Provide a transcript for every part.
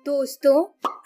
दोस्तों,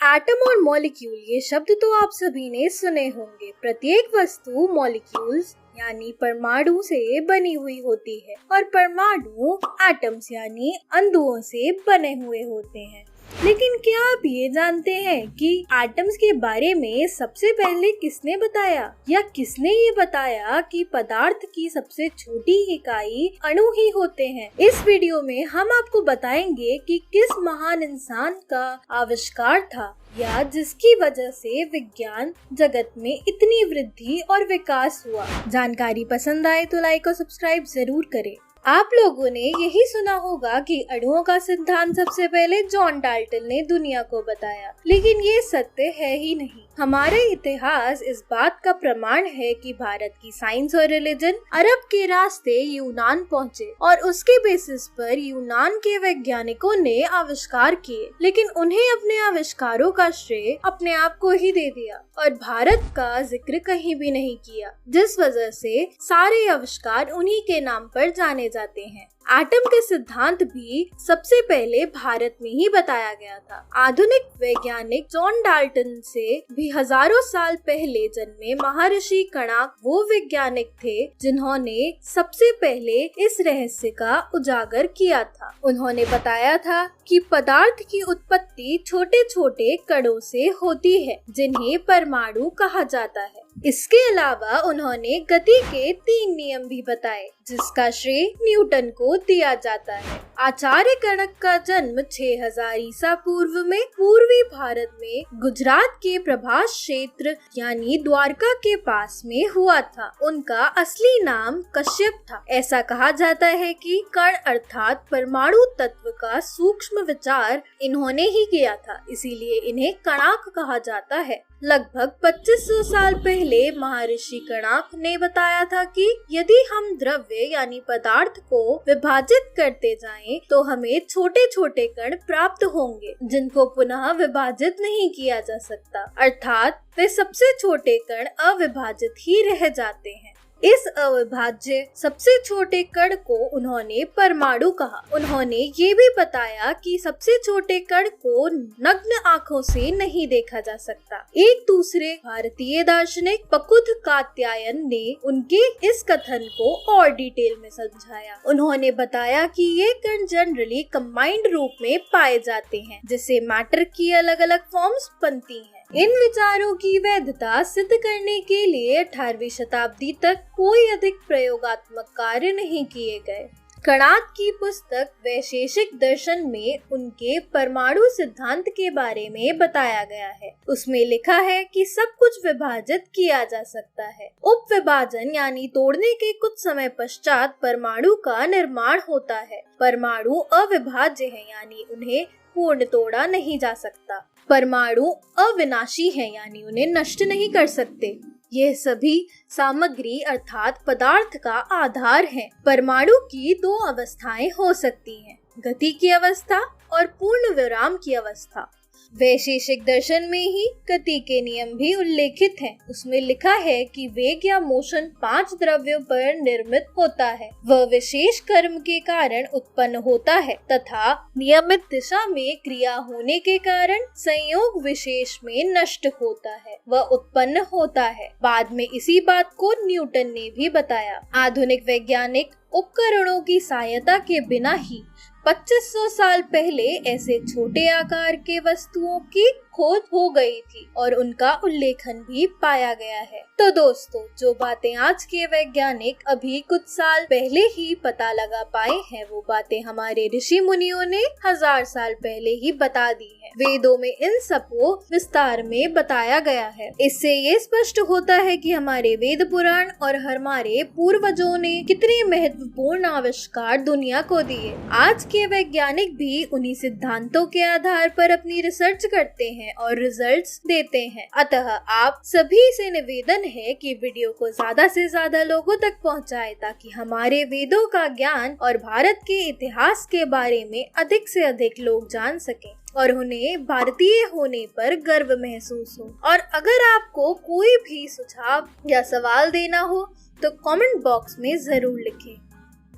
एटम और मॉलिक्यूल ये शब्द तो आप सभी ने सुने होंगे। प्रत्येक वस्तु मॉलिक्यूल्स यानी परमाणु से बनी हुई होती है और परमाणु एटम्स यानी अणुओं से बने हुए होते हैं। लेकिन क्या आप ये जानते हैं कि एटम्स के बारे में सबसे पहले किसने बताया या किसने ये बताया कि पदार्थ की सबसे छोटी इकाई अणु ही होते हैं। इस वीडियो में हम आपको बताएंगे कि किस महान इंसान का आविष्कार था या जिसकी वजह से विज्ञान जगत में इतनी वृद्धि और विकास हुआ। जानकारी पसंद आए तो लाइक और सब्सक्राइब जरूर करें। आप लोगों ने यही सुना होगा कि अणुओं का सिद्धांत सबसे पहले जॉन डाल्टन ने दुनिया को बताया, लेकिन ये सत्य है ही नहीं। हमारे इतिहास इस बात का प्रमाण है कि भारत की साइंस और रिलीजन अरब के रास्ते यूनान पहुँचे और उसके बेसिस पर यूनान के वैज्ञानिकों ने आविष्कार किए, लेकिन उन्हें अपने आविष्कारों का श्रेय अपने आप को ही दे दिया और भारत का जिक्र कहीं भी नहीं किया, जिस वजह से सारे आविष्कार उन्हीं के नाम पर जाने जाते हैं। एटम के सिद्धांत भी सबसे पहले भारत में ही बताया गया था। आधुनिक वैज्ञानिक जॉन डाल्टन से भी हजारों साल पहले जन्मे महर्षि कणाक वो वैज्ञानिक थे जिन्होंने सबसे पहले इस रहस्य का उजागर किया था। उन्होंने बताया था कि पदार्थ की उत्पत्ति छोटे छोटे कणों से होती है जिन्हें परमाणु कहा जाता है। इसके अलावा उन्होंने गति के 3 नियम भी बताए जिसका श्रेय न्यूटन को दिया जाता है। आचार्य कणक का जन्म 6000 ईसा पूर्व में पूर्वी भारत में गुजरात के प्रभास क्षेत्र यानी द्वारका के पास में हुआ था। उनका असली नाम कश्यप था। ऐसा कहा जाता है कि कण अर्थात परमाणु तत्व का सूक्ष्म विचार इन्होंने ही किया था, इसीलिए इन्हें कणाक कहा जाता है। लगभग 2500 साल पहले महर्षि कणाक ने बताया था कि यदि हम द्रव्य यानी पदार्थ को विभाजित करते जाएं, तो हमें छोटे छोटे कण प्राप्त होंगे जिनको पुनः विभाजित नहीं किया जा सकता, अर्थात वे सबसे छोटे कण अविभाजित ही रह जाते हैं। इस अविभाज्य सबसे छोटे कण को उन्होंने परमाणु कहा। उन्होंने ये भी बताया कि सबसे छोटे कण को नग्न आंखों से नहीं देखा जा सकता। एक दूसरे भारतीय दार्शनिक पकुध कात्यायन ने उनके इस कथन को और डिटेल में समझाया। उन्होंने बताया कि ये कण जनरली कंबाइंड रूप में पाए जाते हैं, जिससे मैटर की अलग अलग फॉर्म्स बनती हैं। इन विचारों की वैधता सिद्ध करने के लिए 18वीं शताब्दी तक कोई अधिक प्रयोगात्मक कार्य नहीं किए गए। कणाक की पुस्तक वैशेषिक दर्शन में उनके परमाणु सिद्धांत के बारे में बताया गया है। उसमें लिखा है कि सब कुछ विभाजित किया जा सकता है। उप विभाजन यानी तोड़ने के कुछ समय पश्चात परमाणु का निर्माण होता है। परमाणु अविभाज्य है यानी उन्हें पूर्ण तोड़ा नहीं जा सकता। परमाणु अविनाशी है यानी उन्हें नष्ट नहीं कर सकते। यह सभी सामग्री अर्थात पदार्थ का आधार है। परमाणु की 2 अवस्थाएं हो सकती हैं, गति की अवस्था और पूर्ण विराम की अवस्था। वैशेषिक दर्शन में ही गति के नियम भी उल्लेखित हैं। उसमें लिखा है कि वेग या मोशन 5 द्रव्यों पर निर्मित होता है। वह विशेष कर्म के कारण उत्पन्न होता है तथा नियमित दिशा में क्रिया होने के कारण संयोग विशेष में नष्ट होता है। वह उत्पन्न होता है। बाद में इसी बात को न्यूटन ने भी बताया। आधुनिक वैज्ञानिक उपकरणों की सहायता के बिना ही 2500 साल पहले ऐसे छोटे आकार के वस्तुओं की खोज हो गई थी और उनका उल्लेखन भी पाया गया है। तो दोस्तों, जो बातें आज के वैज्ञानिक अभी कुछ साल पहले ही पता लगा पाए हैं, वो बातें हमारे ऋषि मुनियों ने 1000 साल पहले ही बता दी है। वेदों में इन सबको विस्तार में बताया गया है। इससे ये स्पष्ट होता है कि हमारे वेद पुराण और हमारे पूर्वजों ने कितने महत्वपूर्ण आविष्कार दुनिया को दिए। आज के वैज्ञानिक भी उन्हीं सिद्धांतों के आधार पर अपनी रिसर्च करते हैं और रिजल्ट्स देते हैं। अतः आप सभी से निवेदन है कि वीडियो को ज्यादा से ज्यादा लोगों तक पहुंचाएं ताकि हमारे वेदों का ज्ञान और भारत के इतिहास के बारे में अधिक से अधिक लोग जान सकें और उन्हें भारतीय होने पर गर्व महसूस हो। और अगर आपको कोई भी सुझाव या सवाल देना हो तो कमेंट बॉक्स में जरूर लिखें।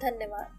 धन्यवाद।